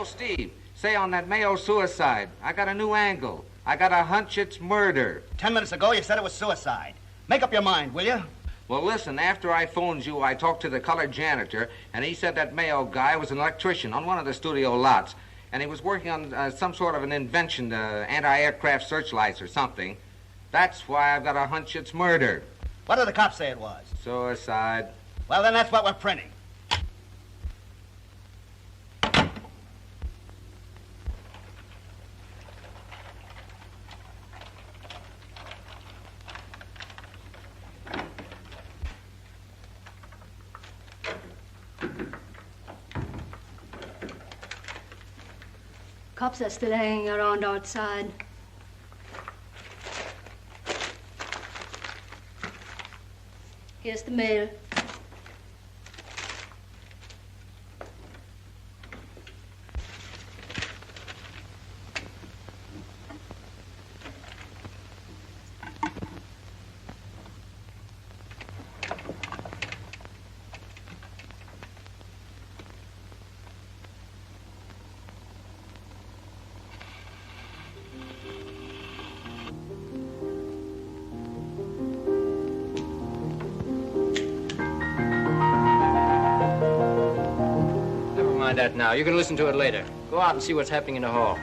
Steve, say on that Mayo suicide, I got a new angle. I got a hunch it's murder. 10 minutes ago, you said it was suicide. Make up your mind, will you? Well, listen, after I phoned you, I talked to the colored janitor, and he said that Mayo guy was an electrician on one of the studio lots, and he was working on some sort of an invention, anti-aircraft searchlights or something. That's why I've got a hunch it's murder. What did the cops say it was? Suicide. Well, then that's what we're printing. Cops are still hanging around outside. Here's the mail. That now. You can listen to it later. Go out and see what's happening in the hall.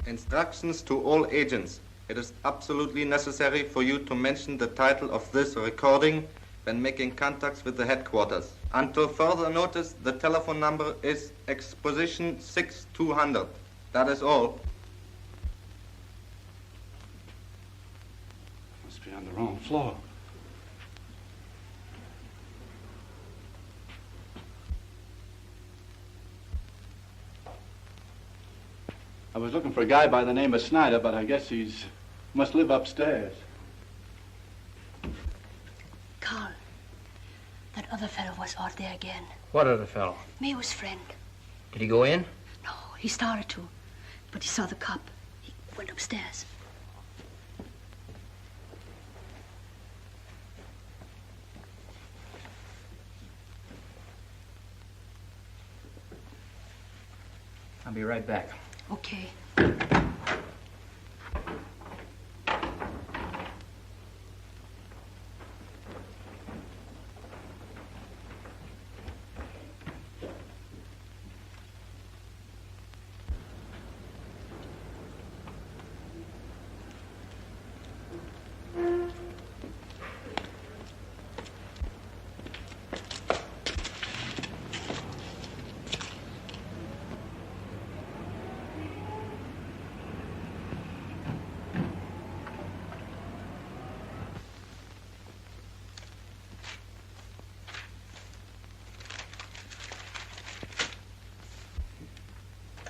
Instructions to all agents. It is absolutely necessary for you to mention the title of this recording when making contacts with the headquarters. Until further notice, the telephone number is Exposition 6200. That is all. Must be on the wrong floor. I was looking for a guy by the name of Snyder, but I guess he's must live upstairs. Carl, that other fellow was out there again. What other fellow? Mayo's friend. Did he go in? No, he started to, but he saw the cop. He went upstairs. I'll be right back. Okay.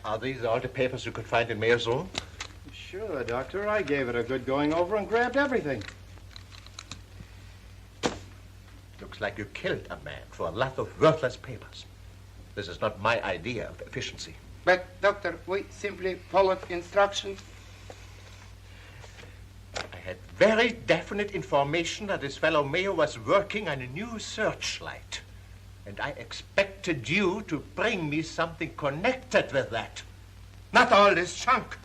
Are these all the papers you could find in Mayo's room? Sure, Doctor. I gave it a good going over and grabbed everything. Looks like you killed a man for a lot of worthless papers. This is not my idea of efficiency. But, Doctor, we simply followed instructions. I had very definite information that this fellow Mayo was working on a new searchlight. And I expected you to bring me something connected with that. Not all this junk.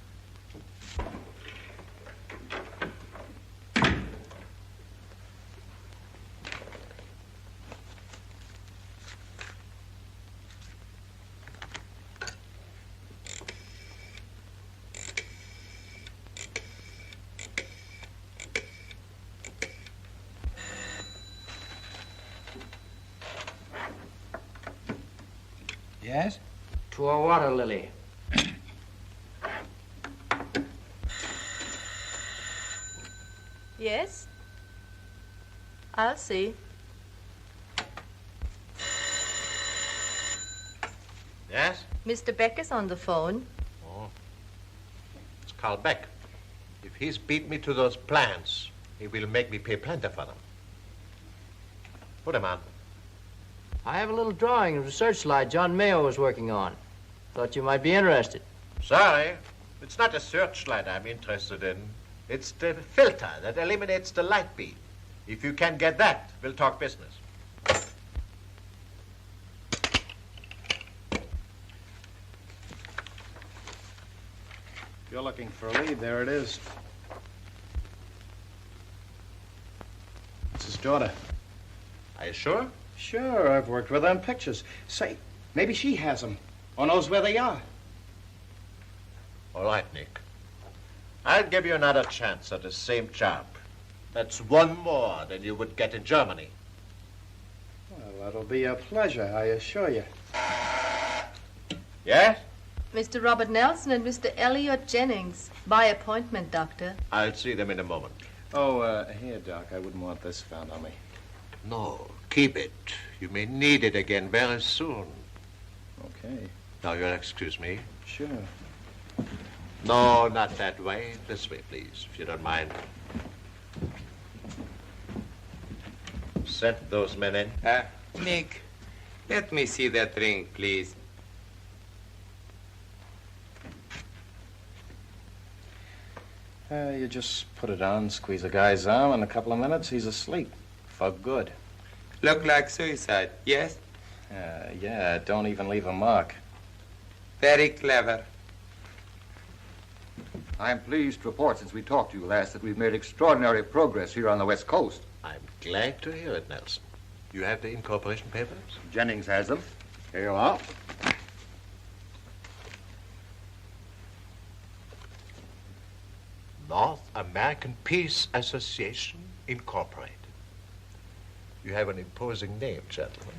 Yes? To a water lily. Yes? I'll see. Yes? Mr. Beck is on the phone. Oh. It's Carl Beck. If he's beat me to those plans, he will make me pay plenty for them. Put him on. I have a little drawing of the searchlight John Mayo was working on. Thought you might be interested. Sorry, it's not a searchlight I'm interested in. It's the filter that eliminates the light beam. If you can get that, we'll talk business. If you're looking for a lead, there it is. It's his daughter. Are you sure? Sure, I've worked with her on pictures. Say, maybe she has them, or knows where they are. All right, Nick. I'll give you another chance at the same job. That's one more than you would get in Germany. Well, that'll be a pleasure, I assure you. Yes? Mr. Robert Nelson and Mr. Elliot Jennings. By appointment, Doctor. I'll see them in a moment. Oh, here, Doc, I wouldn't want this found on me. No, keep it. You may need it again very soon. Okay. Now, you'll excuse me. Sure. No, not that way. This way, please, if you don't mind. Send those men in. Nick, let me see that ring, please. You just put it on, squeeze a guy's arm, in a couple of minutes, he's asleep. For good. Look like suicide, yes? Yeah, don't even leave a mark. Very clever. I'm pleased to report, since we talked to you last, that we've made extraordinary progress here on the West Coast. I'm glad to hear it, Nelson. You have the incorporation papers? Jennings has them. Here you are. North American Peace Association, Incorporated. You have an imposing name, gentlemen.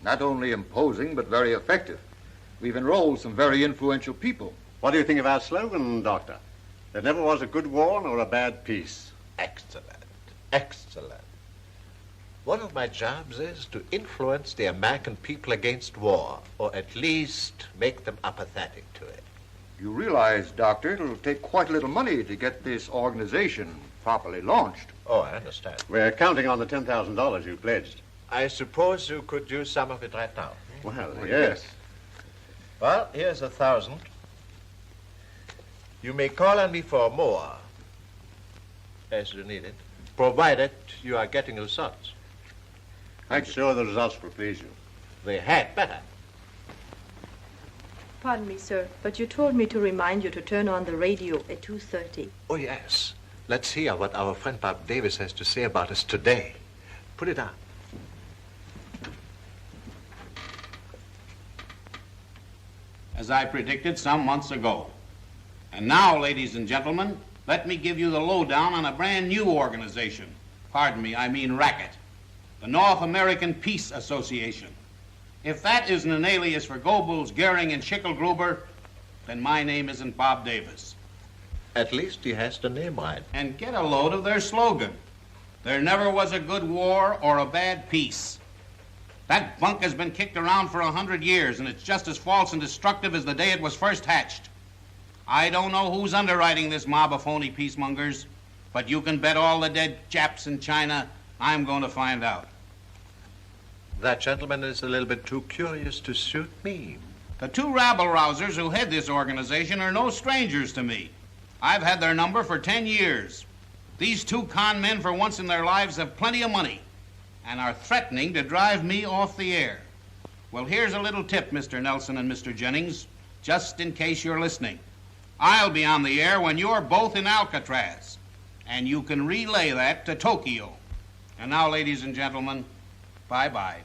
Not only imposing, but very effective. We've enrolled some very influential people. What do you think of our slogan, Doctor? There never was a good war nor a bad peace. Excellent. Excellent. One of my jobs is to influence the American people against war, or at least make them apathetic to it. You realize, Doctor, it'll take quite a little money to get this organization properly launched. Oh, I understand. We're counting on the $10,000 you pledged. I suppose you could use some of it right now. Well, yes. Well, here's 1,000. You may call on me for more, as you need it, provided you are getting results. I'm sure the results will please you. They had better. Pardon me, sir, but you told me to remind you to turn on the radio at 2:30. Oh, yes. Let's hear what our friend Bob Davis has to say about us today. Put it on. As I predicted some months ago. And now, ladies and gentlemen, let me give you the lowdown on a brand new organization. Pardon me, I mean racket. The North American Peace Association. If that isn't an alias for Goebbels, Goering, and Schicklgruber, then my name isn't Bob Davis. At least he has the name right. And get a load of their slogan. There never was a good war or a bad peace. That bunk has been kicked around for 100 years, and it's just as false and destructive as the day it was first hatched. I don't know who's underwriting this mob of phony peacemongers, but you can bet all the dead Japs in China I'm going to find out. That gentleman is a little bit too curious to suit me. The two rabble-rousers who head this organization are no strangers to me. I've had their number for 10 years. These two con men for once in their lives have plenty of money and are threatening to drive me off the air. Well, here's a little tip, Mr. Nelson and Mr. Jennings, just in case you're listening. I'll be on the air when you're both in Alcatraz, and you can relay that to Tokyo. And now, ladies and gentlemen, bye-bye.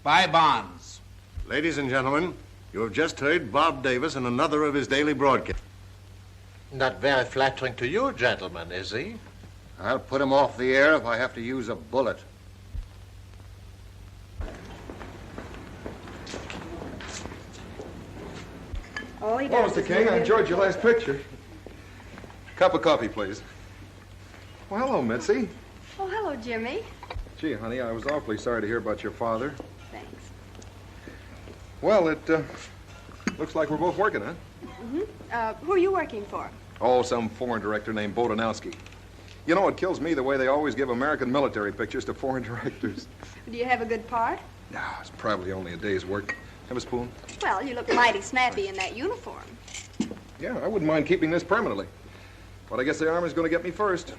Bye, bonds. Ladies and gentlemen, you have just heard Bob Davis in another of his daily broadcasts. Not very flattering to you, gentlemen, is he? I'll put him off the air if I have to use a bullet. All he Well, does Mr. is King, I look enjoyed your last picture. Cup of coffee, please. Well, hello, Mitzi. Oh, hello, Jimmy. Gee, honey, I was awfully sorry to hear about your father. Thanks. Well, it looks like we're both working, huh? Who are you working for? Oh, some foreign director named Bodanowski. You know, it kills me the way they always give American military pictures to foreign directors. Do you have a good part? No, it's probably only a day's work. Have a spoon? Well, you look mighty snappy in that uniform. Yeah, I wouldn't mind keeping this permanently. But I guess the Army's going to get me first.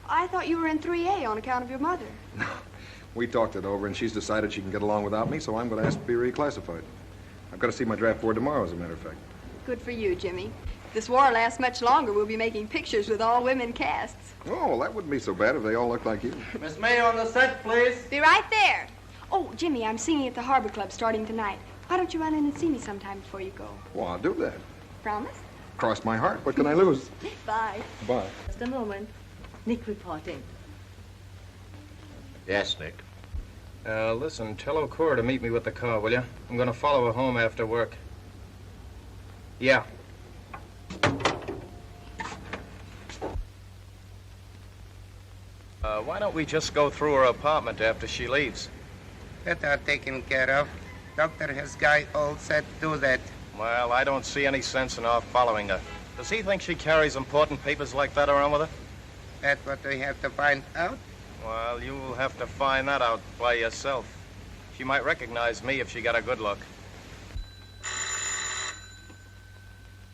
I thought you were in 3A on account of your mother. We talked it over, and she's decided she can get along without me, so I'm going to ask to be reclassified. I've got to see my draft board tomorrow, as a matter of fact. Good for you, Jimmy. If this war lasts much longer, we'll be making pictures with all women casts. Oh, well, that wouldn't be so bad if they all looked like you. Miss Mayo on the set, please. Be right there. Oh, Jimmy, I'm singing at the Harbor Club starting tonight. Why don't you run in and see me sometime before you go? Well, I'll do that. Promise? Cross my heart. What can I lose? Bye. Bye. Just a moment. Nick reporting. Yes, Nick. Listen, tell O'Cora to meet me with the car, will you? I'm going to follow her home after work. Yeah. Why don't we just go through her apartment after she leaves? That are taken care of. Doctor has guy all set to do that. Well, I don't see any sense in our following her. Does he think she carries important papers like that around with her? That's what we have to find out. Well, you'll have to find that out by yourself. She might recognize me if she got a good look.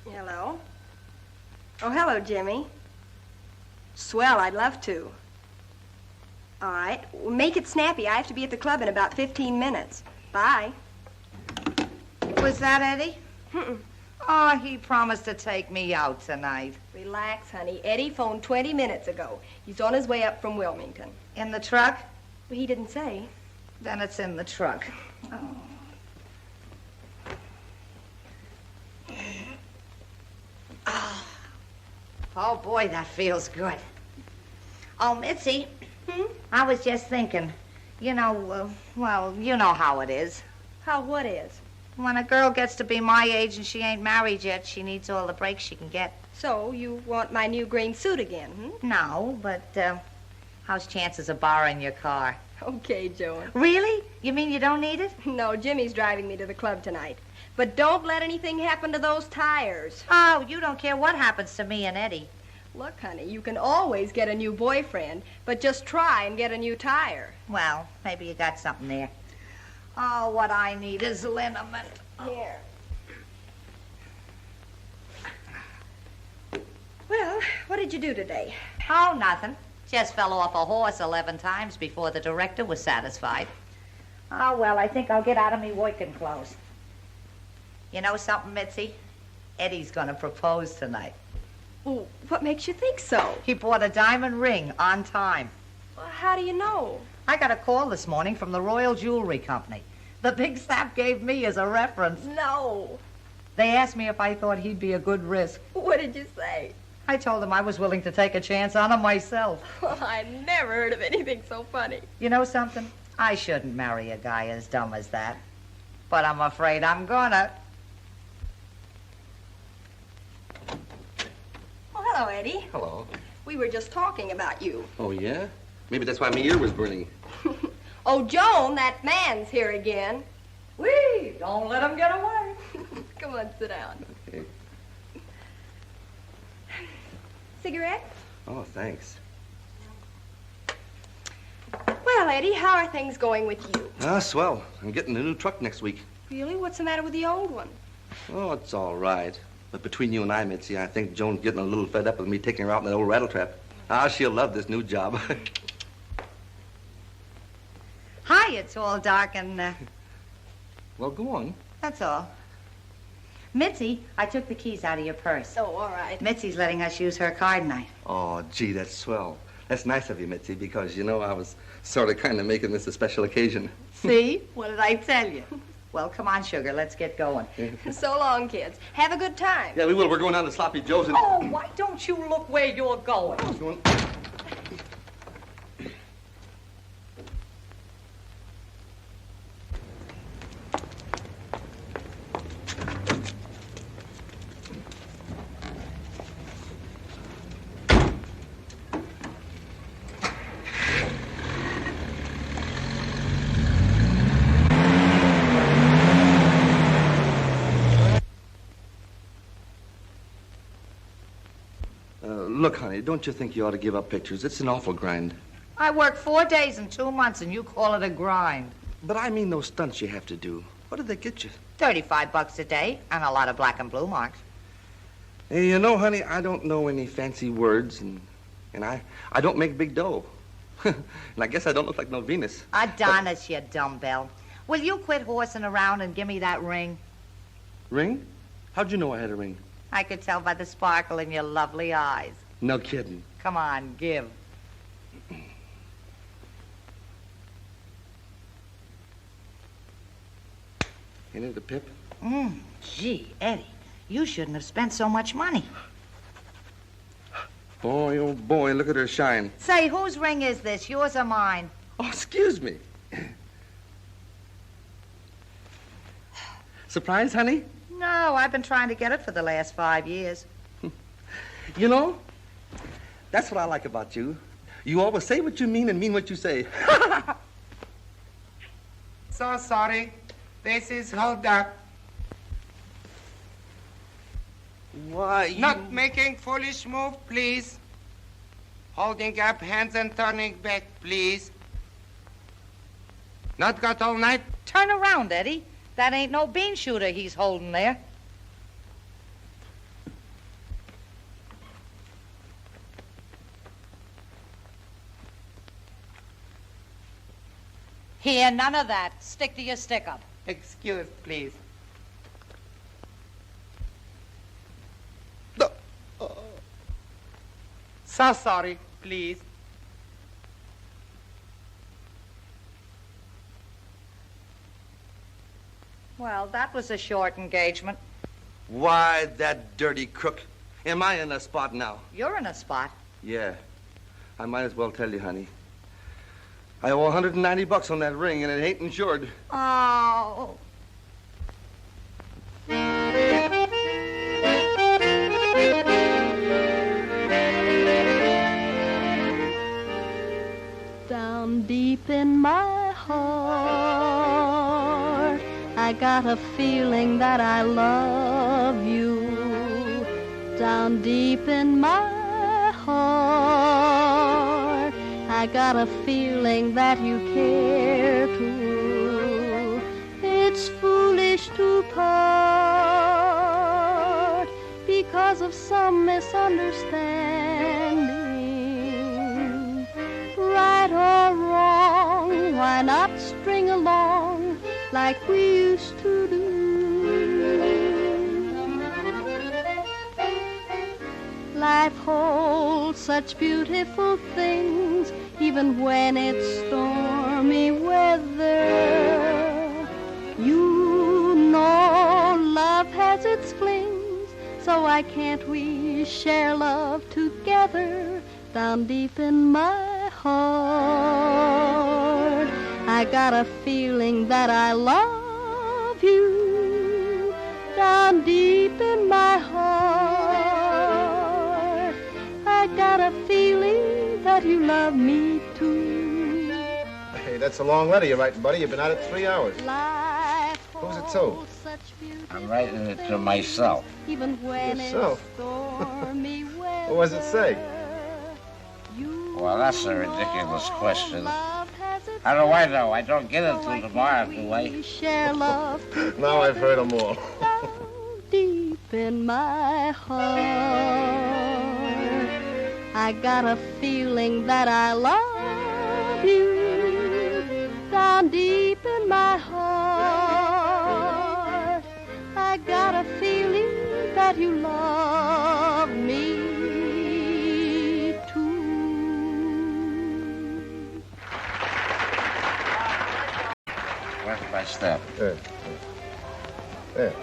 Hello? Oh, hello, Jimmy. Swell, I'd love to. All right. Well, make it snappy. I have to be at the club in about 15 minutes. Bye. Was that Eddie? Mm-mm. Oh, he promised to take me out tonight. Relax, honey. Eddie phoned 20 minutes ago. He's on his way up from Wilmington. In the truck? Well, he didn't say. Then it's in the truck. Oh. Oh, boy, that feels good. Oh, Mitzi, I was just thinking, you know, well, you know how it is. How what is? When a girl gets to be my age and she ain't married yet, she needs all the breaks she can get. So, you want my new green suit again, No, but, how's chances of borrowing your car? Okay, Joan. Really? You mean you don't need it? No, Jimmy's driving me to the club tonight. But don't let anything happen to those tires. Oh, you don't care what happens to me and Eddie. Look, honey, you can always get a new boyfriend, but just try and get a new tire. Well, maybe you got something there. Oh, what I need is liniment. Here. Well, what did you do today? Oh, nothing. Just fell off a horse 11 times before the director was satisfied. Oh, well, I think I'll get out of me working clothes. You know something, Mitzi? Eddie's gonna propose tonight. Oh, what makes you think so? He bought a diamond ring on time. Well, how do you know? I got a call this morning from the Royal Jewelry Company. The big sap gave me as a reference. No. They asked me if I thought he'd be a good risk. What did you say? I told them I was willing to take a chance on him myself. Well, I never heard of anything so funny. You know something? I shouldn't marry a guy as dumb as that. But I'm afraid I'm gonna. Oh, hello, Eddie. Hello. We were just talking about you. Oh, yeah? Maybe that's why my ear was burning. Oh, Joan, that man's here again. Whee! Don't let him get away. Come on, sit down. Okay. Cigarette? Oh, thanks. Well, Eddie, how are things going with you? Ah, swell. I'm getting a new truck next week. Really? What's the matter with the old one? Oh, it's all right. But between you and I, Mitzi, I think Joan's getting a little fed up with me taking her out in that old rattletrap. Ah, she'll love this new job. Hi, it's all dark and, Well, go on. that's all. Mitzi, I took the keys out of your purse. Oh, all right. Mitzi's letting us use her car tonight. Oh, gee, that's swell. That's nice of you, Mitzi, because, you know, I was sort of kind of making this a special occasion. See? What did I tell you? Well, come on, sugar. Let's get going. So long, kids. Have a good time. Yeah, we will. We're going down to Sloppy Joe's and... Oh, why don't you look where you're going? Look, honey, don't you think you ought to give up pictures? It's an awful grind. I work 4 days and 2 months, and you call it a grind. But I mean those stunts you have to do. What did they get you? $35 a day and a lot of black and blue marks. Hey, you know, honey, I don't know any fancy words, and I don't make big dough. And I guess I don't look like no Venus. Adonis, you dumbbell. Will you quit horsing around and give me that ring? Ring? How'd you know I had a ring? I could tell by the sparkle in your lovely eyes. No kidding. Come on, give. Ain't it a pip? Gee, Eddie, you shouldn't have spent so much money. Boy, oh boy, look at her shine. Say, whose ring is this, yours or mine? Oh, excuse me. Surprise, honey? No, I've been trying to get it for the last 5 years. You know, that's what I like about you. You always say what you mean and mean what you say. So sorry. This is hold up. Why, Not making foolish move, please. Holding up hands and turning back, please. Not got all night? Turn around, Eddie. That ain't no bean shooter he's holding there. Here, none of that. Stick to your stick-up. Excuse, please. So sorry, please. Well, that was a short engagement. Why, that dirty crook. Am I in a spot now? You're in a spot. Yeah. I might as well tell you, honey. I owe $190 on that ring, and it ain't insured. Oh. Down deep in my heart, I got a feeling that I love you. Down deep in my heart, I got a feeling that you care too. It's foolish to part because of some misunderstanding. Right or wrong, why not string along like we used to do? Life holds such beautiful things, even when it's stormy weather. You know love has its flings, so why can't we share love together? Down deep in my heart, I got a feeling that I love you. Down deep in my heart, I got a feeling that you love me too. Hey, that's a long letter you're writing, buddy. You've been at it 3 hours. Who's it to? I'm writing it to myself. Even when Yourself? it's stormy weather. What does it say? Well, that's a ridiculous question. How do I know? I don't get it till tomorrow, do I? Share love Now I've heard them all. deep in my heart. I got a feeling that I love you down deep in my heart. I got a feeling that you love me too. Where's my step? There. There.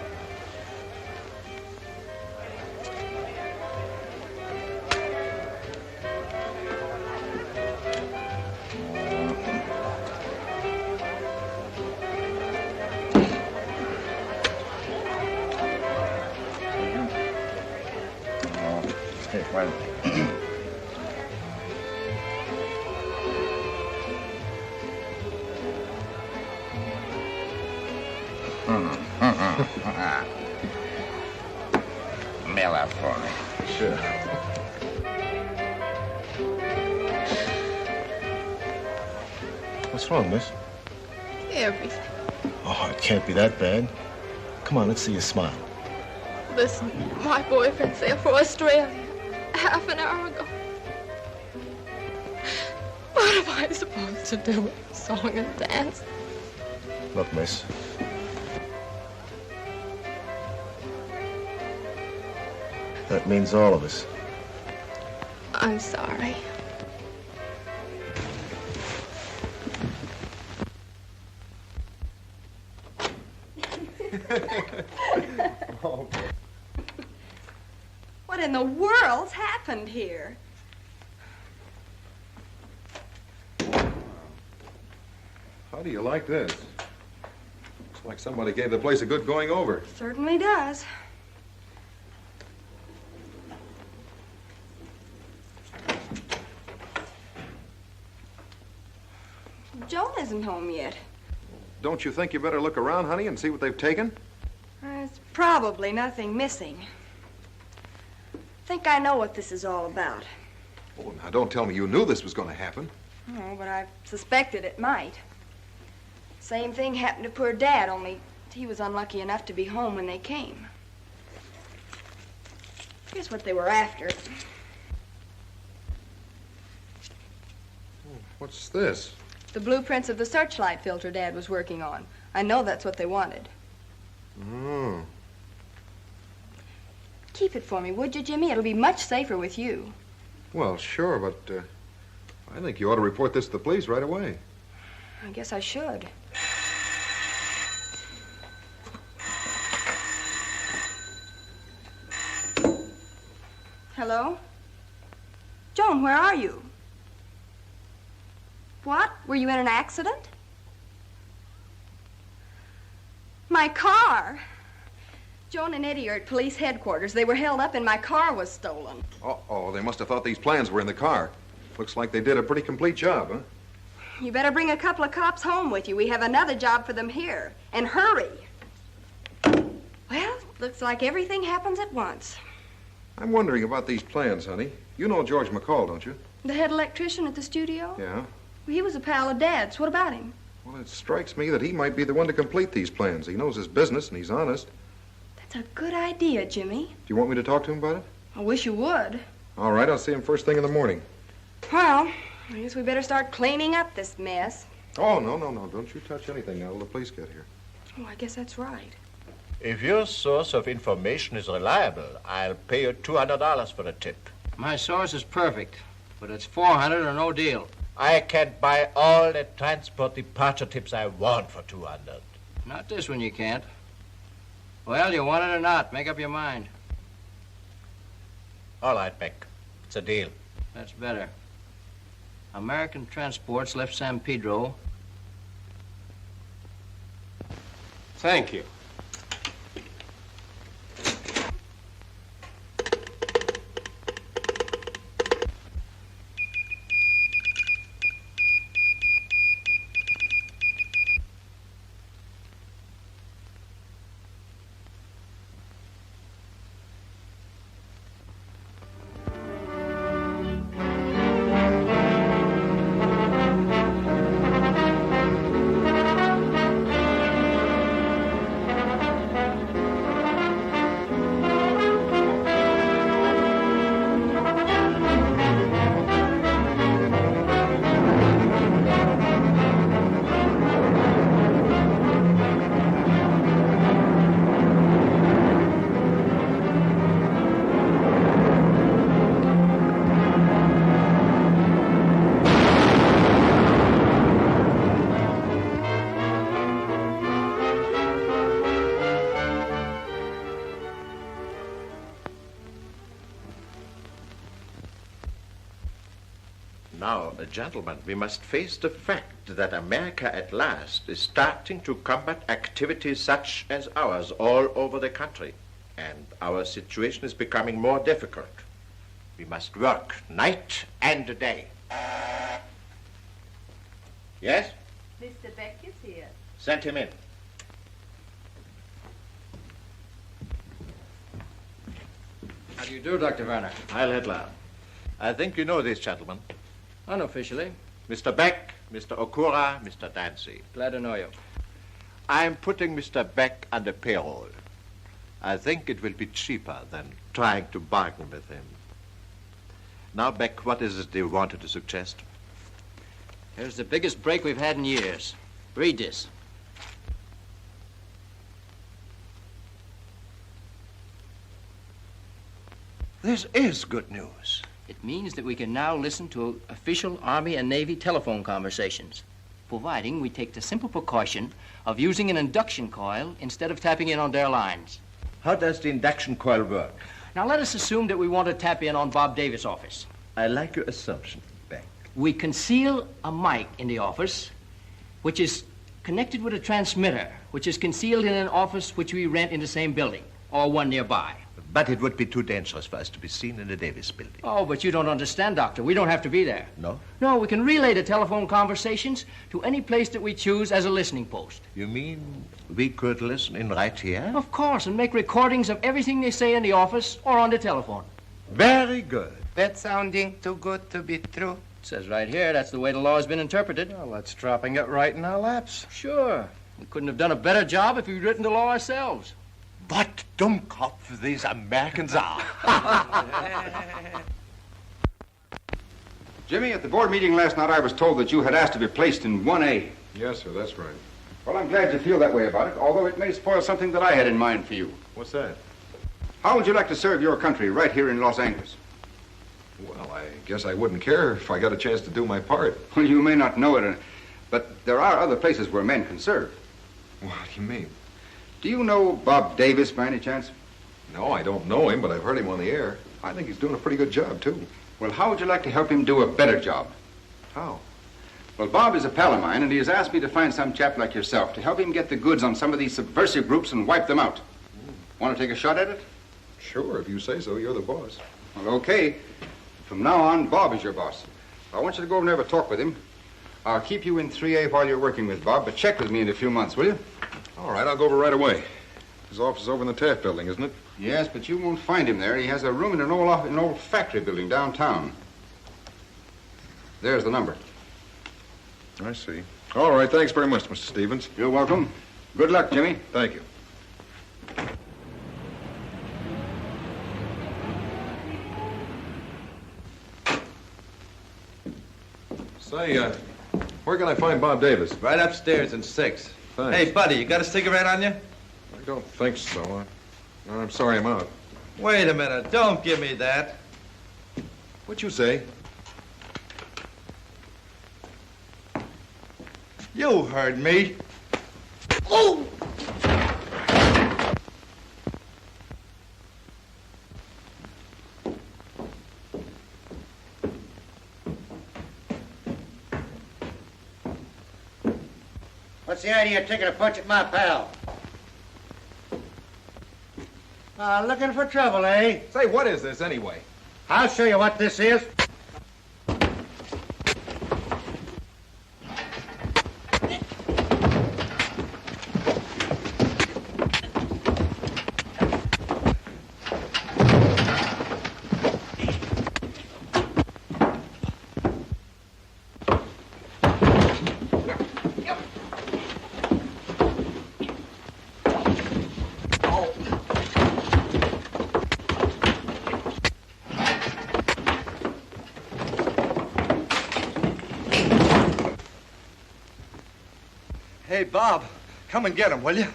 Well, mail out for me. Sure. What's wrong, miss? Everything. Oh, it can't be that bad. Come on, let's see you smile. Listen, my boyfriend sailed for Australia half an hour ago. What am I supposed to do with song and dance? Look, miss. That means all of us. I'm sorry. What in the world's happened here? How do you like this? Looks like somebody gave the place a good going over. Certainly does. Joan isn't home yet. Don't you think you better look around, honey, and see what they've taken? There's probably nothing missing. Think I know what this is all about. Oh, now don't tell me you knew this was going to happen. Oh, but I suspected it might. Same thing happened to poor Dad, only he was unlucky enough to be home when they came. Here's what they were after. What's this? The blueprints of the searchlight filter Dad was working on. I know that's what they wanted. Oh. Keep it for me, would you, Jimmy? It'll be much safer with you. Well, sure, but I think you ought to report this to the police right away. I guess I should. Hello? Joan, where are you? What? Were you in an accident? My car! Joan and Eddie are at police headquarters. They were held up and my car was stolen. Uh-oh, they must have thought these plans were in the car. Looks like they did a pretty complete job, huh? You better bring a couple of cops home with you. We have another job for them here. And hurry. Well, looks like everything happens at once. I'm wondering about these plans, honey. You know George McCall, don't you? The head electrician at the studio? Yeah. Well, he was a pal of Dad's. What about him? Well, it strikes me that he might be the one to complete these plans. He knows his business and he's honest. That's a good idea, Jimmy. Do you want me to talk to him about it? I wish you would. All right, I'll see him first thing in the morning. Well, I guess we better start cleaning up this mess. Oh, no. Don't you touch anything now till the police get here. Oh, I guess that's right. If your source of information is reliable, I'll pay you $200 for a tip. My source is perfect, but it's $400 or no deal. I can buy all the transport departure tips I want for $200. Not this one you can't. Well, you want it or not? Make up your mind. All right, Beck. It's a deal. That's better. American Transports left San Pedro. Thank you. Gentlemen, we must face the fact that America at last is starting to combat activities such as ours all over the country. And our situation is becoming more difficult. We must work night and day. Yes? Mr. Beck is here. Send him in. How do you do, Dr. Werner? Heil Hitler. I think you know these gentlemen. Unofficially. Mr. Beck, Mr. Okura, Mr. Dancy. Glad to know you. I'm putting Mr. Beck under payroll. I think it will be cheaper than trying to bargain with him. Now, Beck, what is it you wanted to suggest? Here's the biggest break we've had in years. Read this. This is good news. It means that we can now listen to official Army and Navy telephone conversations, providing we take the simple precaution of using an induction coil instead of tapping in on their lines. How does the induction coil work? Now, let us assume that we want to tap in on Bob Davis' office. I like your assumption, Beck. We conceal a mic in the office, which is connected with a transmitter, which is concealed in an office which we rent in the same building, or one nearby. But it would be too dangerous for us to be seen in the Davis building. Oh, but you don't understand, Doctor. We don't have to be there. No? No, we can relay the telephone conversations to any place that we choose as a listening post. You mean we could listen in right here? Of course, and make recordings of everything they say in the office or on the telephone. Very good. That's sounding too good to be true. It says right here that's the way the law has been interpreted. Well, that's dropping it right in our laps. Sure. We couldn't have done a better job if we'd written the law ourselves. What Dummkopf these Americans are. Jimmy, at the board meeting last night, I was told that you had asked to be placed in 1A. Yes, sir, that's right. Well, I'm glad you feel that way about it, although it may spoil something that I had in mind for you. What's that? How would you like to serve your country right here in Los Angeles? Well, I guess I wouldn't care if I got a chance to do my part. Well, you may not know it, but there are other places where men can serve. What do you mean? Do you know Bob Davis by any chance? No, I don't know him, but I've heard him on the air. I think he's doing a pretty good job, too. Well, how would you like to help him do a better job? How? Well, Bob is a pal of mine, and he has asked me to find some chap like yourself to help him get the goods on some of these subversive groups and wipe them out. Want to take a shot at it? Sure, if you say so. You're the boss. Well, okay. From now on, Bob is your boss. I want you to go over and have a talk with him. I'll keep you in 3A while you're working with Bob, but check with me in a few months, will you? All right, I'll go over right away. His office is over in the Taft building, isn't it? Yes, but you won't find him there. He has a room in an old factory building downtown. There's the number. I see. All right, thanks very much, Mr. Stevens. You're welcome. Good luck, Jimmy. Thank you. Say, where can I find Bob Davis? Right upstairs in 6. Thanks. Hey, buddy, you got a cigarette on you? I don't think so. I'm sorry, I'm out. Wait a minute. Don't give me that. What'd you say? You heard me. Oh! What's the idea of taking a punch at my pal? Looking for trouble, eh? Say, what is this anyway? I'll show you what this is. Hey, Bob, come and get him, will you?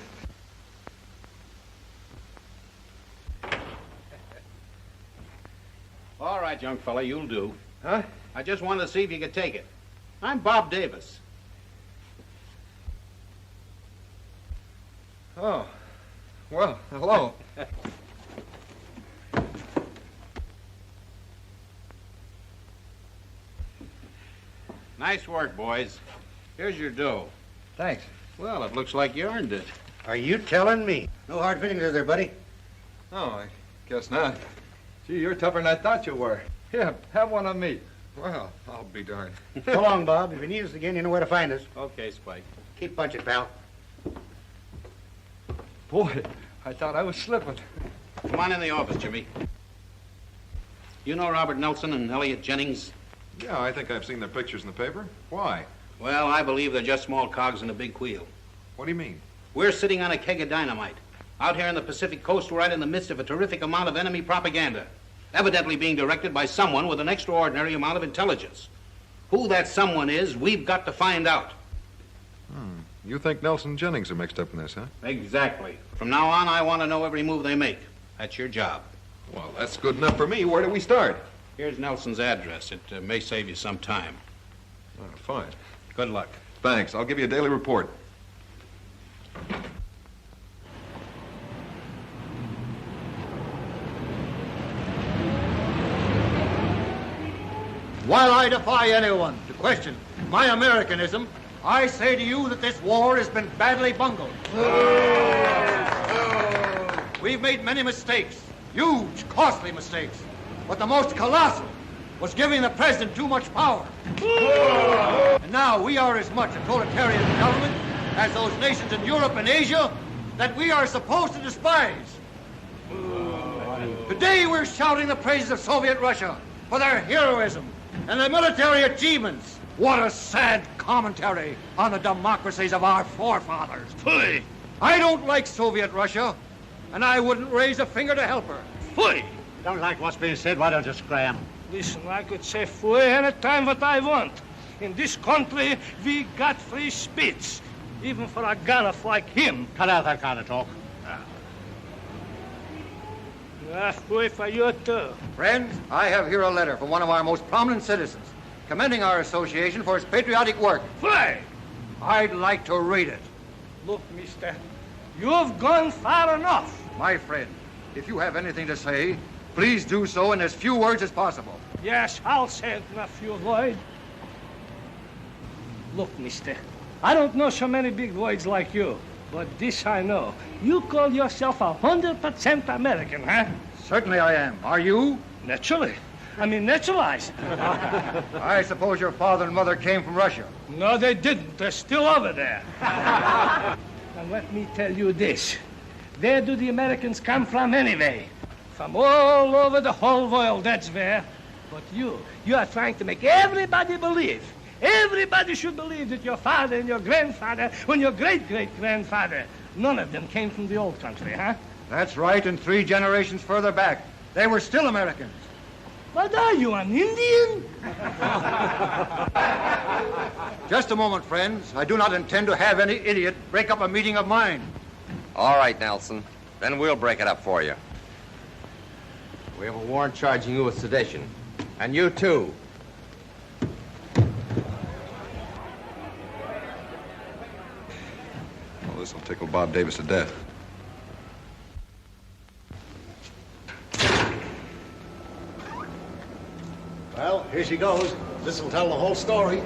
All right, young fella, you'll do. Huh? I just wanted to see if you could take it. I'm Bob Davis. Oh. Well, hello. Nice work, boys. Here's your dough. Thanks. Well, it looks like you earned it. Are you telling me? No hard feelings, is there, buddy? Oh, I guess not. Gee, you're tougher than I thought you were. Here, have one on me. Well, I'll be darned. So long, Bob. If you need us again, you know where to find us. Okay, Spike. Keep punching, pal. Boy, I thought I was slipping. Come on in the office, Jimmy. You know Robert Nelson and Elliot Jennings? Yeah, I think I've seen their pictures in the paper. Why? Well, I believe they're just small cogs in a big wheel. What do you mean? We're sitting on a keg of dynamite. Out here on the Pacific coast, right in the midst of a terrific amount of enemy propaganda, evidently being directed by someone with an extraordinary amount of intelligence. Who that someone is, we've got to find out. You think Nelson and Jennings are mixed up in this, huh? Exactly. From now on, I want to know every move they make. That's your job. Well, that's good enough for me. Where do we start? Here's Nelson's address. It may save you some time. Oh, fine. Good luck. Thanks. I'll give you a daily report. While I defy anyone to question my Americanism, I say to you that this war has been badly bungled. We've made many mistakes, huge, costly mistakes. But the most colossal was giving the president too much power. And now we are as much a totalitarian government as those nations in Europe and Asia that we are supposed to despise. Today we're shouting the praises of Soviet Russia for their heroism and their military achievements. What a sad commentary on the democracies of our forefathers. Phooey! I don't like Soviet Russia, and I wouldn't raise a finger to help her. Phooey! Don't like what's being said, why don't you scram? Listen, I could say phooey anytime what I want. In this country, we got free speech, even for a gunner like him. Cut out that kind of talk. Phooey for you, too. Friends, I have here a letter from one of our most prominent citizens, commending our association for its patriotic work. Phooey! I'd like to read it. Look, mister, you've gone far enough. My friend, if you have anything to say, please do so in as few words as possible. Yes, I'll say it in a few words. Look, mister, I don't know so many big words like you, but this I know. You call yourself 100% American, huh? Certainly I am. Are you? Naturally. I mean, naturalized. I suppose your father and mother came from Russia. No, they didn't. They're still over there. And let me tell you this. Where do the Americans come from anyway? From all over the whole world, that's where. But you are trying to make everybody believe. Everybody should believe that your father and your grandfather and your great-great-grandfather, none of them came from the old country, huh? That's right, and 3 generations further back, they were still Americans. What are you, an Indian? Just a moment, friends. I do not intend to have any idiot break up a meeting of mine. All right, Nelson. Then we'll break it up for you. We have a warrant charging you with sedition. And you, too. Well, this will tickle Bob Davis to death. Well, here she goes. This'll tell the whole story.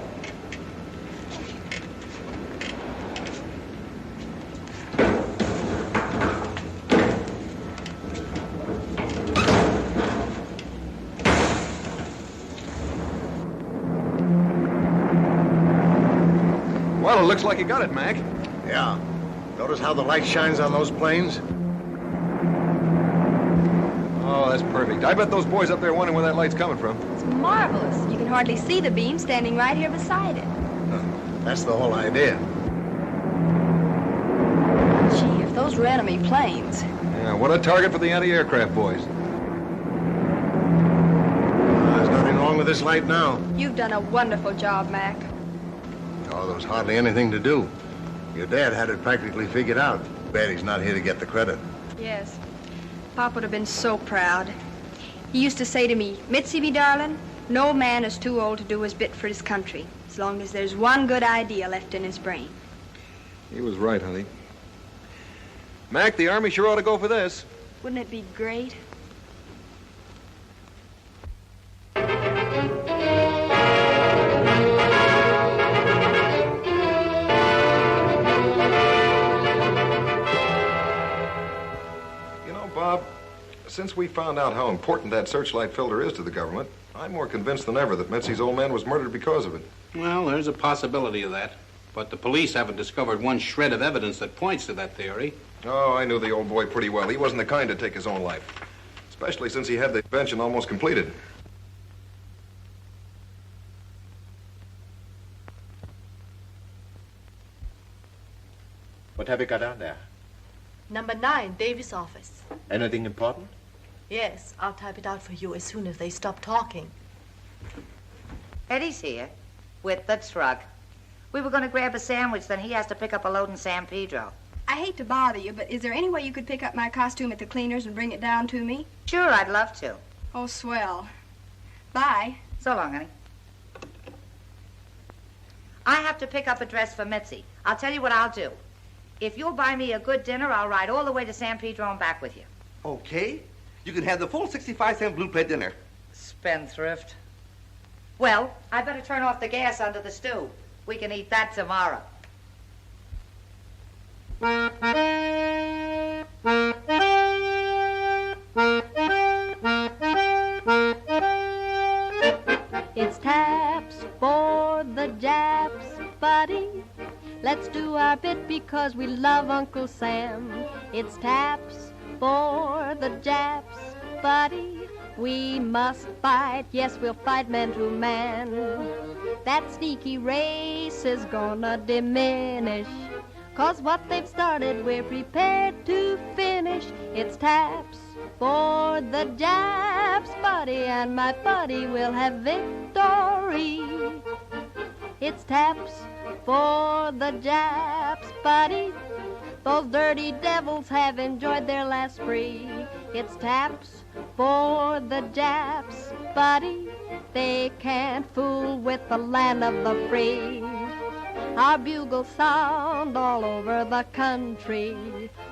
Well, it looks like you got it, Mac. Yeah. Notice how the light shines on those planes? Oh, that's perfect. I bet those boys up there wondering where that light's coming from. It's marvelous. You can hardly see the beam standing right here beside it. That's the whole idea. Gee, if those were enemy planes. Yeah, what a target for the anti-aircraft boys. There's nothing wrong with this light now. You've done a wonderful job, Mac. Oh, there was hardly anything to do. Your dad had it practically figured out. Bet he's not here to get the credit. Yes. Pop would have been so proud. He used to say to me, Mitzi, me darling, no man is too old to do his bit for his country, as long as there's one good idea left in his brain. He was right, honey. Mac, the Army sure ought to go for this. Wouldn't it be great? since we found out how important that searchlight filter is to the government, I'm more convinced than ever that Mitzi's old man was murdered because of it. Well, there's a possibility of that. But the police haven't discovered one shred of evidence that points to that theory. Oh, I knew the old boy pretty well. He wasn't the kind to take his own life, especially since he had the invention almost completed. What have you got down there? Number 9, Davis' office. Anything important? Yes, I'll type it out for you as soon as they stop talking. Eddie's here with the truck. We were going to grab a sandwich, then he has to pick up a load in San Pedro. I hate to bother you, but is there any way you could pick up my costume at the cleaners and bring it down to me? Sure, I'd love to. Oh, swell. Bye. So long, honey. I have to pick up a dress for Mitzi. I'll tell you what I'll do. If you'll buy me a good dinner, I'll ride all the way to San Pedro and back with you. Okay. You can have the full 65-cent blue plate dinner. Spendthrift. Well, I better turn off the gas under the stew. We can eat that tomorrow. It's taps for the Japs, buddy. Let's do our bit because we love Uncle Sam. It's taps for the Japs, buddy. We must fight, yes, we'll fight man to man. That sneaky race is gonna diminish, 'cause what they've started we're prepared to finish. It's taps for the Japs, buddy, and my buddy will have victory. It's taps for the Japs, buddy. Those dirty devils have enjoyed their last spree. It's taps for the Japs, buddy. They can't fool with the land of the free. Our bugles sound all over the country.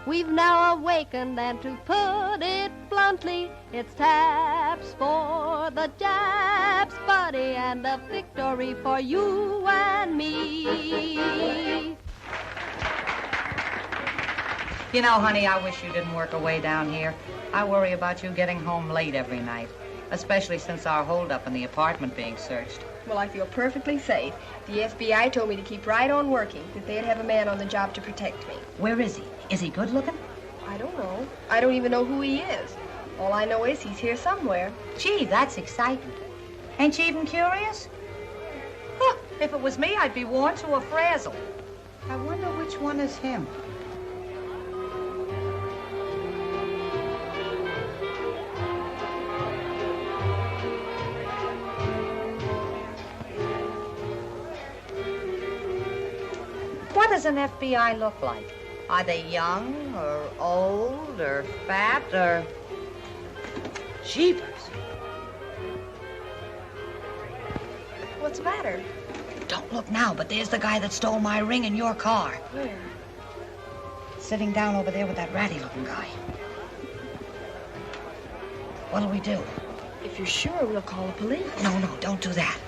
We've now awakened, and to put it bluntly, it's taps for the Japs, buddy, and a victory for you and me. You know, honey, I wish you didn't work away down here. I worry about you getting home late every night, especially since our holdup in the apartment being searched. Well, I feel perfectly safe. The FBI told me to keep right on working, that they'd have a man on the job to protect me. Where is he? Is he good looking? I don't know. I don't even know who he is. All I know is he's here somewhere. Gee, that's exciting. Ain't you even curious? Huh, if it was me, I'd be worn to a frazzle. I wonder which one is him. What does an FBI look like? Are they young, or old, or fat, or... Jeepers. What's the matter? Don't look now, but there's the guy that stole my ring in your car. Where? Sitting down over there with that ratty-looking guy. What'll we do? If you're sure, we'll call the police. No, don't do that.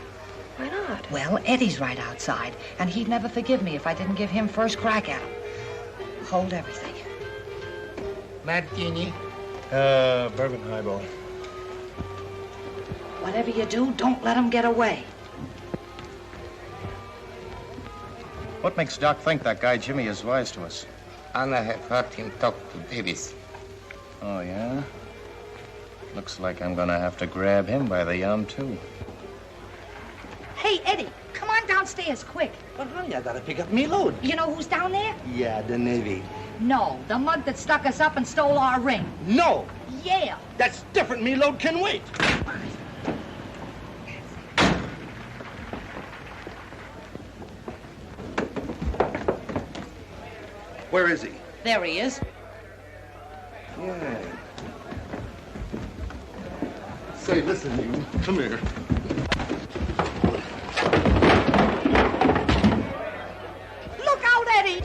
Why not? Well, Eddie's right outside, and he'd never forgive me if I didn't give him first crack at him. Hold everything. Martini. Bourbon highball. Whatever you do, don't let him get away. What makes Doc think that guy Jimmy is wise to us? Anna have heard him talk to Davis. Oh, yeah? Looks like I'm gonna have to grab him by the arm, too. Hey, Eddie, come on downstairs, quick. But honey, I gotta pick up me load. You know who's down there? Yeah, the Navy. No, the mug that stuck us up and stole our ring. No! Yeah. That's different. Me load can wait. Where is he? There he is. Yeah. Say, listen, you. Come here. Look out, Eddie!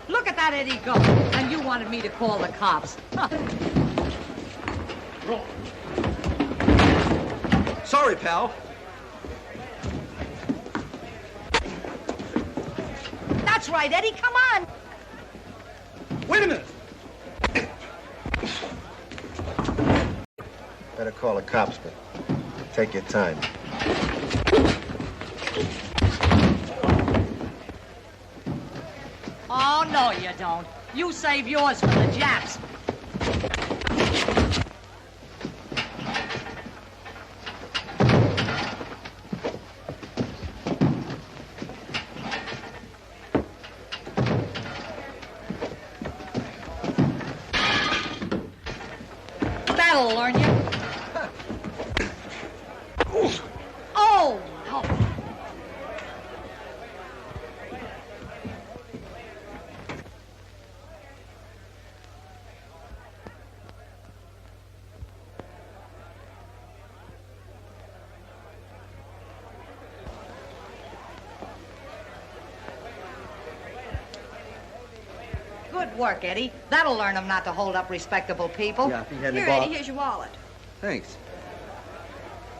Look at that Eddie go. And you wanted me to call the cops. Sorry, pal. That's That's right, Eddie. Come on. Wait a minute. Better call the cops, but take your time. Oh, no, you don't. You save yours for the Japs. That'll learn you. Oh, no. Good work, Eddie. That'll learn them not to hold up respectable people. Yeah, if he had Here, any ball. Eddie, here's your wallet. Thanks.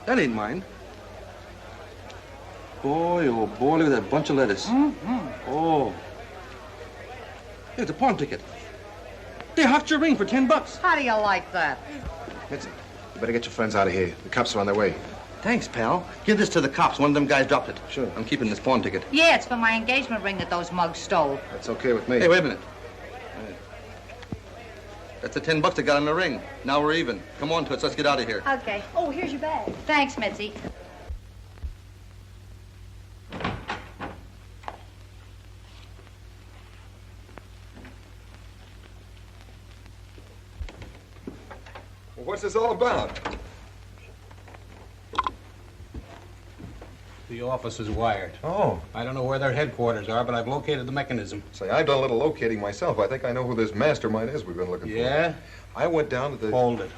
That ain't mine. Boy, oh boy, look at that bunch of lettuce. Oh. Here's a pawn ticket. They hocked your ring for $10. How do you like that? Mitzi, you better get your friends out of here. The cops are on their way. Thanks, pal. Give this to the cops. One of them guys dropped it. Sure. I'm keeping this pawn ticket. Yeah, it's for my engagement ring that those mugs stole. That's okay with me. Hey, wait a minute. That's the $10 I got on the ring. Now we're even. Come on, Toots. Let's get out of here. Okay. Oh, here's your bag. Thanks, Mitzi. Well, what's this all about? The office is wired. Oh. I don't know where their headquarters are, but I've located the mechanism. Say, I've done a little locating myself. I think I know who this mastermind is we've been looking for. Yeah? I went down to the... Hold it.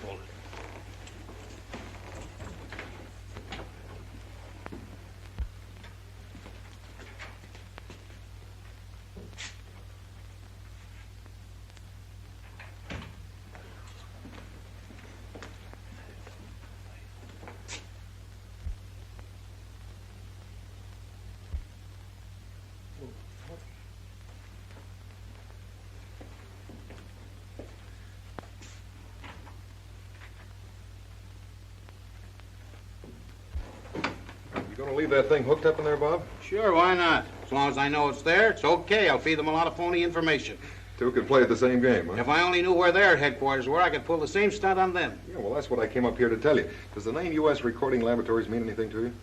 You gonna leave that thing hooked up in there, Bob? Sure, why not? As long as I know it's there, it's okay. I'll feed them a lot of phony information. Two could play at the same game, huh? If I only knew where their headquarters were, I could pull the same stunt on them. Yeah, well, that's what I came up here to tell you. Does the name U.S. Recording Laboratories mean anything to you?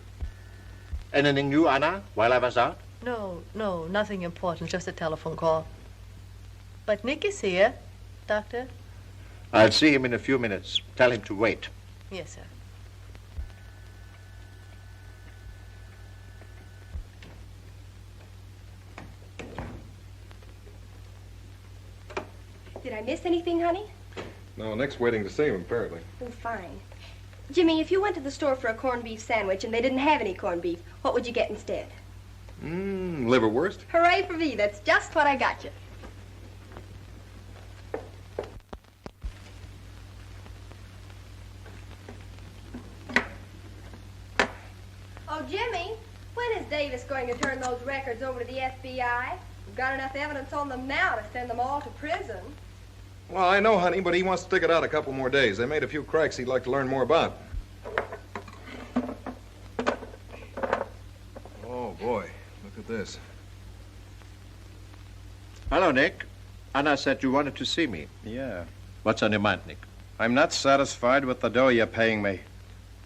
Anything new, Anna, while I was out? No, nothing important, just a telephone call. But Nick is here, Doctor. I'll see him in a few minutes. Tell him to wait. Yes, sir. Did I miss anything, honey? No, Nick's waiting to see him, apparently. Oh, fine. Jimmy, if you went to the store for a corned beef sandwich and they didn't have any corned beef, what would you get instead? Liverwurst? Hooray for me. That's just what I got you. Oh, Jimmy, when is Davis going to turn those records over to the FBI? We've got enough evidence on them now to send them all to prison. Well, I know, honey, but he wants to stick it out a couple more days. They made a few cracks he'd like to learn more about. Oh, boy. Look at this. Hello, Nick. Anna said you wanted to see me. Yeah. What's on your mind, Nick? I'm not satisfied with the dough you're paying me.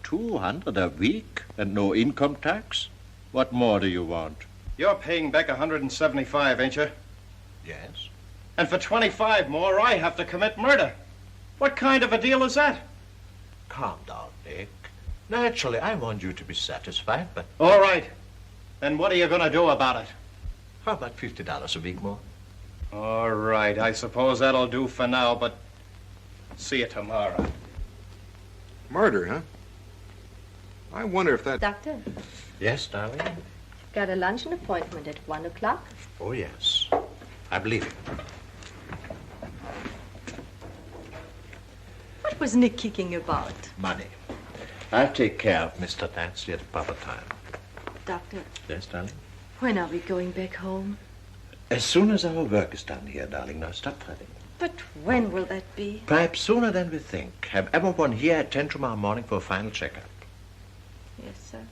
200 a week and no income tax? What more do you want? You're paying back 175, ain't you? Yes. And for 25 more, I have to commit murder. What kind of a deal is that? Calm down, Nick. Naturally, I want you to be satisfied, but... All right. Then what are you going to do about it? How about $50 a week more? All right. I suppose that'll do for now, but see you tomorrow. Murder, huh? I wonder if that... Doctor, Yes, darling? got a luncheon appointment at 1 o'clock. Oh, yes. I believe you. What was Nick kicking about? Money. I'll take care of Mr. Nancy at the proper time. Doctor, Yes, darling? when are we going back home? As soon as our work is done here, darling, now stop fretting. But when will that be? Perhaps sooner than we think. Have everyone here at 10 tomorrow morning for a final checkup. Yes, sir.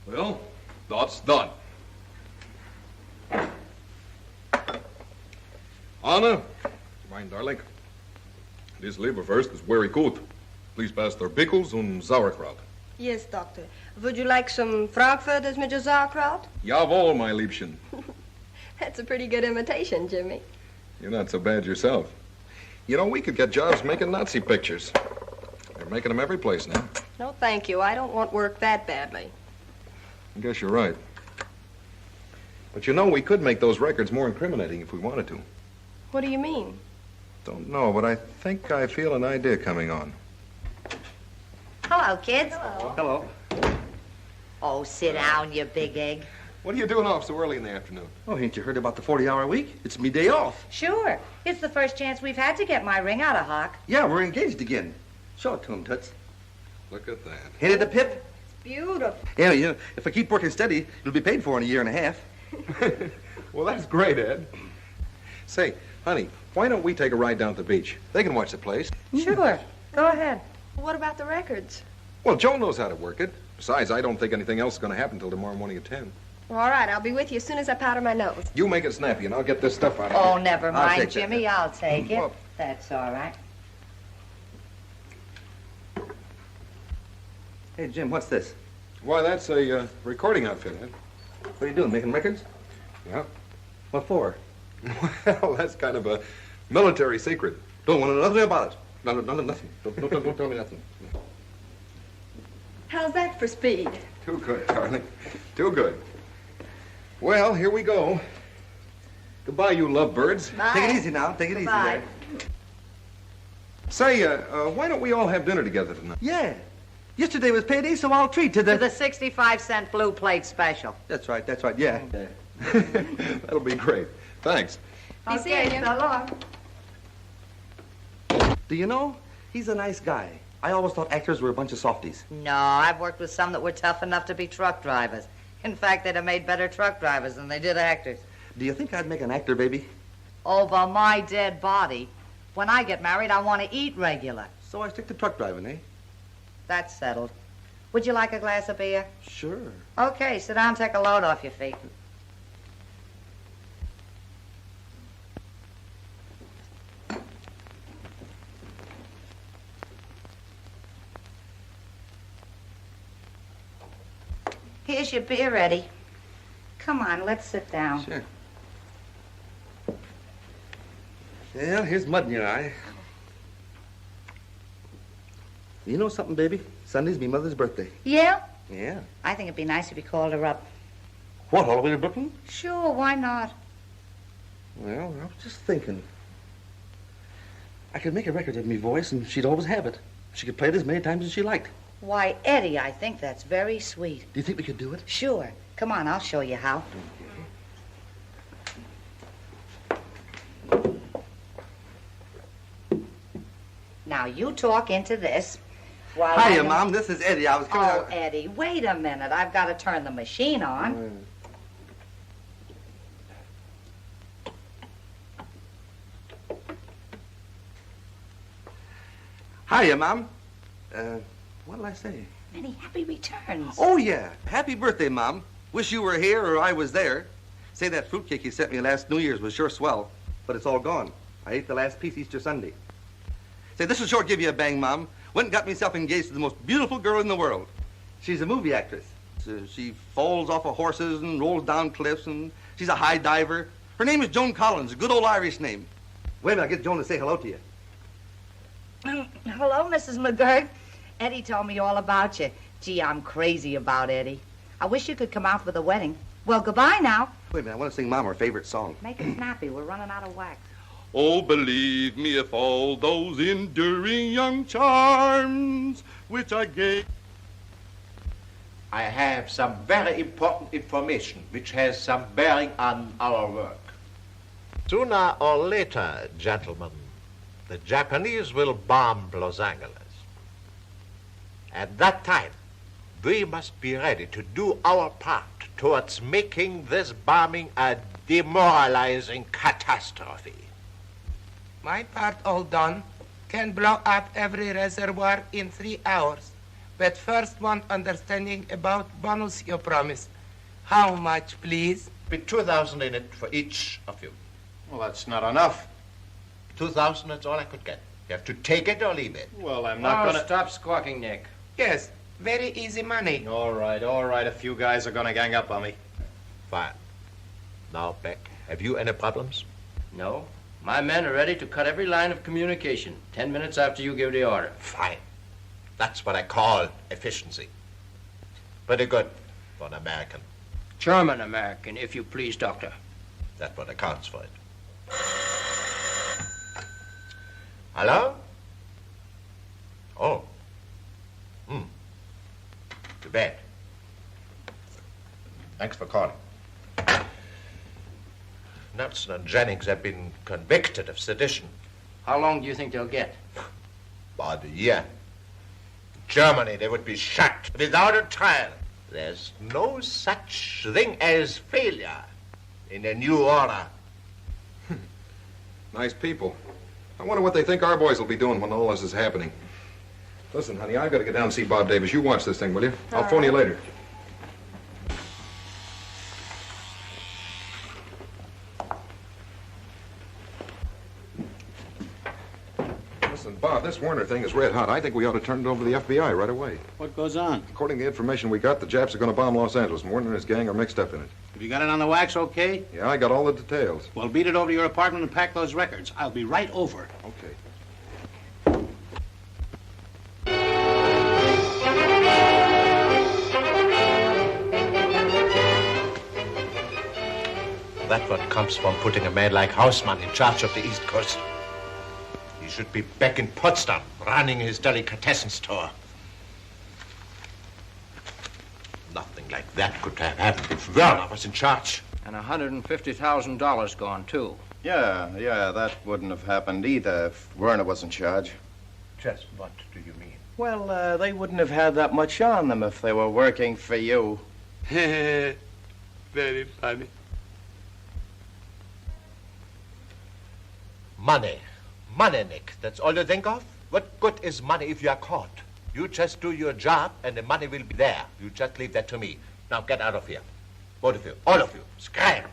Well, that's done. Anna, mein darling, this Leberwurst is very good. Please pass their pickles and sauerkraut. Yes, doctor. Would you like some Frankfurters mit sauerkraut? Jawohl, my Liebchen. That's a pretty good imitation, Jimmy. You're not so bad yourself. You know, we could get jobs making Nazi pictures. They're making them every place now. No, thank you. I don't want work that badly. I guess you're right. But you know, we could make those records more incriminating if we wanted to. What do you mean? Don't know, but I think I feel an idea coming on. Hello, kids. Hello. Oh, sit down, you big egg. What are you doing off so early in the afternoon? Oh, ain't you heard about the 40-hour week? It's me day off. Sure. It's the first chance we've had to get my ring out of Hawk. Yeah, we're engaged again. Show it to him, Toots. Look at that. Ain't it a pip? Beautiful. Yeah, you know, if I keep working steady, it'll be paid for in a year and a half. Well, that's great, Ed. Say, honey, why don't we take a ride down to the beach? They can watch the place. Sure. Go ahead. What about the records? Well, Joe knows how to work it. Besides, I don't think anything else is going to happen till tomorrow morning at 10. Well, all right, I'll be with you as soon as I powder my nose. You make it snappy, and I'll get this stuff out of Oh, you. never I'll mind, take that. Jimmy. I'll take it. Well- That's all right. Hey, Jim, what's this? Why, that's a recording outfit, Ed. What are you doing, making records? Yeah. What for? Well, that's kind of a military secret. Don't want to know nothing about it. Nothing. Don't tell me nothing. How's that for speed? Too good, darling. Too good. Well, here we go. Goodbye, you lovebirds. Bye. Take it easy now. Take it easy Bye. there. Say, why don't we all have dinner together tonight? Yeah. Yesterday was payday, so I'll treat to To the... the 65-cent blue plate special. That's right, yeah. That'll be great. Thanks. Be Okay, seeing you. so long. Do you know, he's a nice guy. I always thought actors were a bunch of softies. No, I've worked with some that were tough enough to be truck drivers. In fact, they'd have made better truck drivers than they did actors. Do you think I'd make an actor, baby? Over my dead body. When I get married, I want to eat regular. So I stick to truck driving, eh? That's settled. Would you like a glass of beer? Sure. Okay, sit down, take a load off your feet. Here's your beer, Eddie. Come on, let's sit down. Sure. Well, here's mud in your eye. You know something, baby? Sunday's me mother's birthday. Yeah? Yeah. I think it'd be nice if you called her up. What, all the way to Brooklyn? Sure, why not? Well, I was just thinking. I could make a record of me voice, and she'd always have it. She could play it as many times as she liked. Why, Eddie, I think that's very sweet. Do you think we could do it? Sure. Come on, I'll show you how. Now, you talk into this while I... Hiya, Mom. This is Eddie. I was coming Oh, out... Eddie, wait a minute. I've got to turn the machine on. Hiya, Mom. What'll I say? Many happy returns. Oh, yeah. Happy birthday, Mom. Wish you were here or I was there. Say, that fruitcake you sent me last New Year's was sure swell, but it's all gone. I ate the last piece Easter Sunday. Say, this will sure give you a bang, Mom. Went and got myself engaged to the most beautiful girl in the world. She's a movie actress. She falls off of horses and rolls down cliffs, and she's a high diver. Her name is Joan Collins, a good old Irish name. Wait a minute, I'll get Joan to say hello to you. Hello, Mrs. McGurk. Eddie told me all about you. Gee, I'm crazy about Eddie. I wish you could come out for the wedding. Well, goodbye now. Wait a minute, I want to sing Mom her favorite song. Make it snappy. We're running out of wax. Oh, believe me, if all those enduring young charms which I gave... I have some very important information which has some bearing on our work. Sooner or later, gentlemen, the Japanese will bomb Los Angeles. At that time, we must be ready to do our part towards making this bombing a demoralizing catastrophe. My part all done. Can blow up every reservoir in 3 hours. But first want understanding about bonus you promised. How much, please? Be 2,000 in it for each of you. Well, that's not enough. 2,000, that's all I could get. You have to take it or leave it. Well, I'm not gonna... Stop squawking, Nick. Yes, very easy money. All right. A few guys are gonna gang up on me. Fine. Now, Beck, have you any problems? No. My men are ready to cut every line of communication 10 minutes after you give the order. Fine. That's what I call efficiency. Pretty good for an American. German-American, if you please, Doctor. That's what accounts for it. Hello? Oh. Too bad. Thanks for calling. Nelson and Jennings have been convicted of sedition. How long do you think they'll get? About a year. In Germany, they would be shot without a trial. There's no such thing as failure in a new order. Nice people. I wonder what they think our boys will be doing when all this is happening. Listen, honey, I've got to get down and see Bob Davis. You watch this thing, will you? I'll phone you later. Listen, Bob, this Warner thing is red hot. I think we ought to turn it over to the FBI right away. What goes on? According to the information we got, the Japs are going to bomb Los Angeles, and Warner and his gang are mixed up in it. Have you got it on the wax okay? Yeah, I got all the details. Well, beat it over to your apartment and pack those records. I'll be right over. Okay. That's what comes from putting a man like Hausmann in charge of the East Coast. He should be back in Potsdam, running his delicatessen store. Nothing like that could have happened if Werner was in charge. And $150,000 gone, too. Yeah, that wouldn't have happened either if Werner was in charge. Just what do you mean? Well, they wouldn't have had that much on them if they were working for you. Very funny. Money. Money, Nick. That's all you think of? What good is money if you are caught? You just do your job and the money will be there. You just leave that to me. Now get out of here. Both of you. All of you. Scram!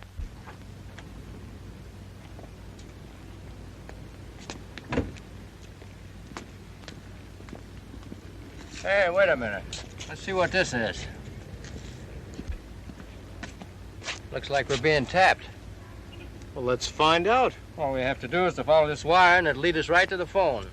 Hey, wait a minute. Let's see what this is. Looks like we're being tapped. Well, let's find out. All we have to do is to follow this wire, and it'll lead us right to the phone.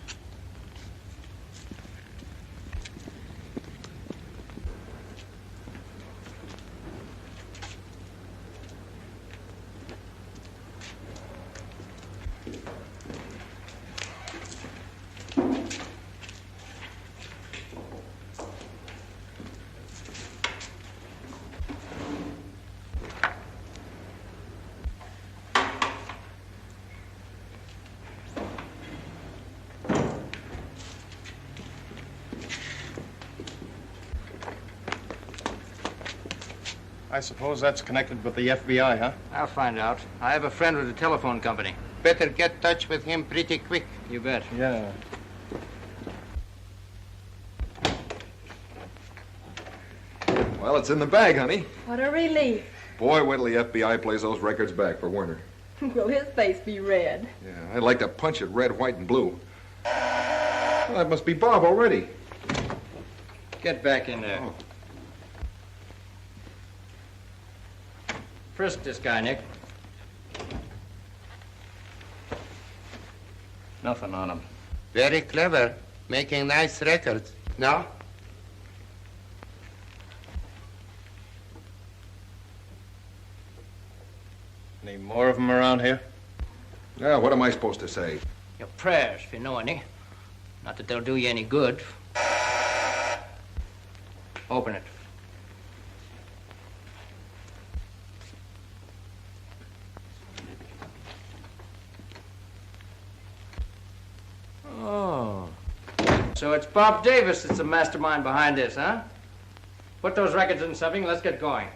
I suppose that's connected with the FBI, huh? I'll find out. I have a friend with a telephone company. Better get touch with him pretty quick. You bet. Yeah. Well, it's in the bag, honey. What a relief. Boy, wait till the FBI plays those records back for Werner. Will his face be red? Yeah, I'd like to punch it red, white, and blue. Well, that must be Bob already. Get back in there. Oh. Frisk this guy, Nick. Nothing on him. Very clever. Making nice records. No? Any more of them around here? Yeah, what am I supposed to say? Your prayers, if you know any. Not that they'll do you any good. Open it. Oh. So it's Bob Davis that's the mastermind behind this, huh? Put those records in something, let's get going.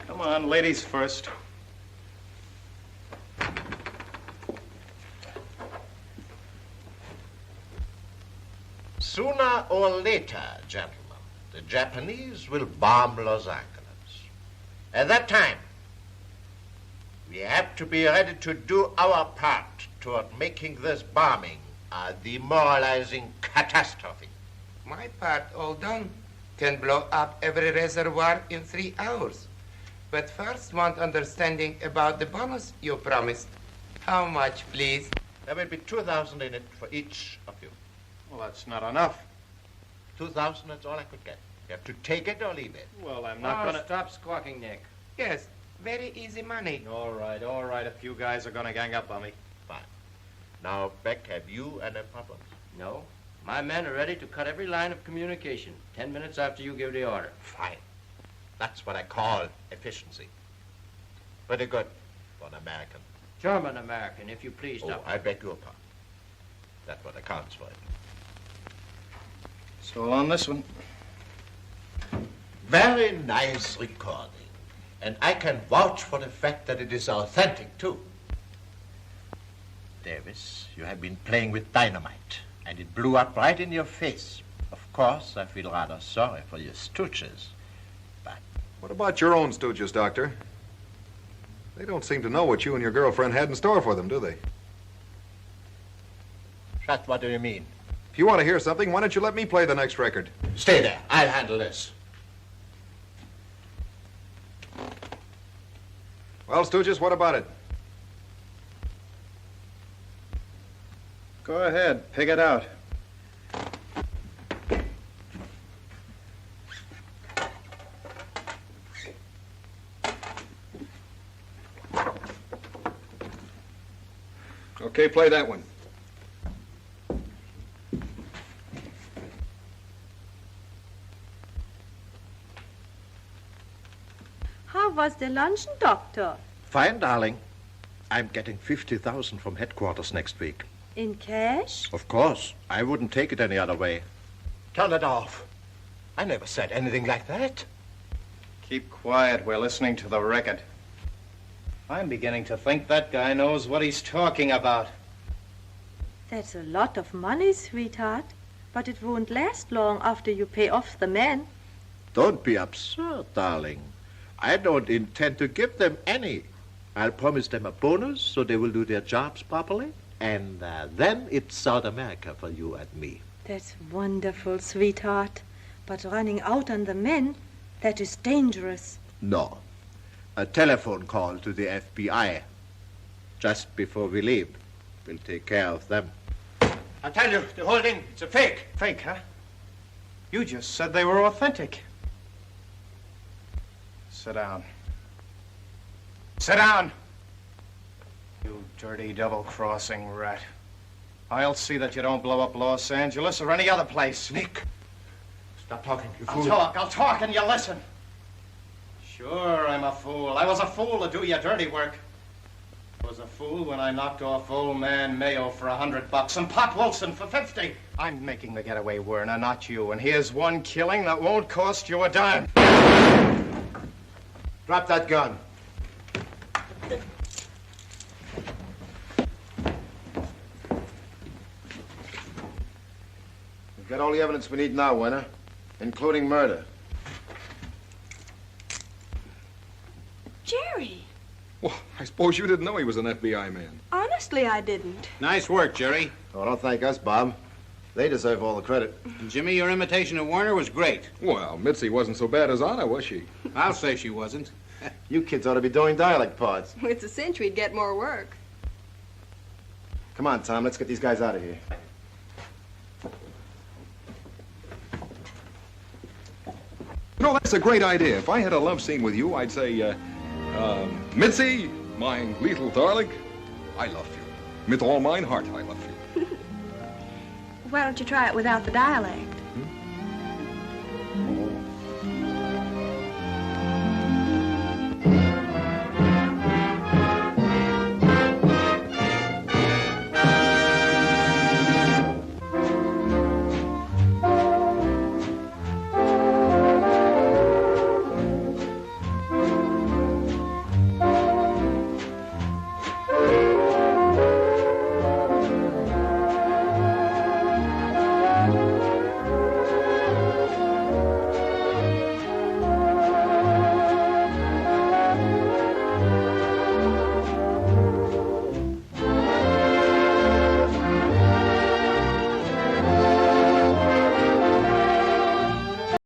Come on, ladies first. Sooner or later, gentlemen, the Japanese will bomb Los Angeles. At that time, we have to be ready to do our part toward making this bombing a demoralizing catastrophe. My part all done. Can blow up every reservoir in 3 hours. But first want understanding about the bonus you promised. How much, please? There will be 2,000 in it for each of you. Well, that's not enough. 2,000, that's all I could get. You have to take it or leave it. Well, I'm not gonna... Stop squawking, Nick. Yes, very easy money. All right. A few guys are gonna gang up on me. Fine. Now, Beck, have you any problems? No. My men are ready to cut every line of communication 10 minutes after you give the order. Fine. That's what I call efficiency. Pretty good for an American. German-American, if you please, Doctor. I beg your pardon. That's what accounts for it. So on this one. Very nice recording. And I can vouch for the fact that it is authentic, too. Davis, you have been playing with dynamite, and it blew up right in your face. Of course, I feel rather sorry for your stooges, but... What about your own stooges, Doctor? They don't seem to know what you and your girlfriend had in store for them, do they? Shut, what do you mean? If you want to hear something, why don't you let me play the next record? Stay there. I'll handle this. Well, Stooges, what about it? Go ahead, pick it out. Okay, play that one. How was the luncheon, Doctor? Fine, darling. I'm getting 50,000 from headquarters next week. In cash? Of course. I wouldn't take it any other way. Turn it off. I never said anything like that. Keep quiet. We're listening to the record. I'm beginning to think that guy knows what he's talking about. That's a lot of money, sweetheart. But it won't last long after you pay off the men. Don't be absurd, darling. I don't intend to give them any. I'll promise them a bonus so they will do their jobs properly. And then it's South America for you and me. That's wonderful, sweetheart. But running out on the men, that is dangerous. No. A telephone call to the FBI. Just before we leave. We'll take care of them. I tell you, the whole thing, it's a fake. Fake, huh? You just said they were authentic. Sit down. Sit down! You dirty double-crossing rat. I'll see that you don't blow up Los Angeles or any other place. Nick! Stop talking, you I'll fool. I'll talk, and you listen. Sure, I'm a fool. I was a fool to do your dirty work. I was a fool when I knocked off old man Mayo for $100 and Pop Wilson for 50. I'm making the getaway, Werner, not you. And here's one killing that won't cost you a dime. Drop that gun. We've got all the evidence we need now, Werner, including murder. Jerry, Well, I suppose you didn't know he was an FBI man. honestly, I didn't. Nice work, Jerry. Oh, don't thank us, Bob. They deserve all the credit. And Jimmy, your imitation of Werner was great. Well, Mitzi wasn't so bad as Anna, was she? I'll say she wasn't. You kids ought to be doing dialect parts. It's a cinch we'd get more work. Come on, Tom, let's get these guys out of here. You know, that's a great idea. If I had a love scene with you, I'd say, Mitzi, my little darling, I love you. With all mine heart, I love you. Why don't you try it without the dialect?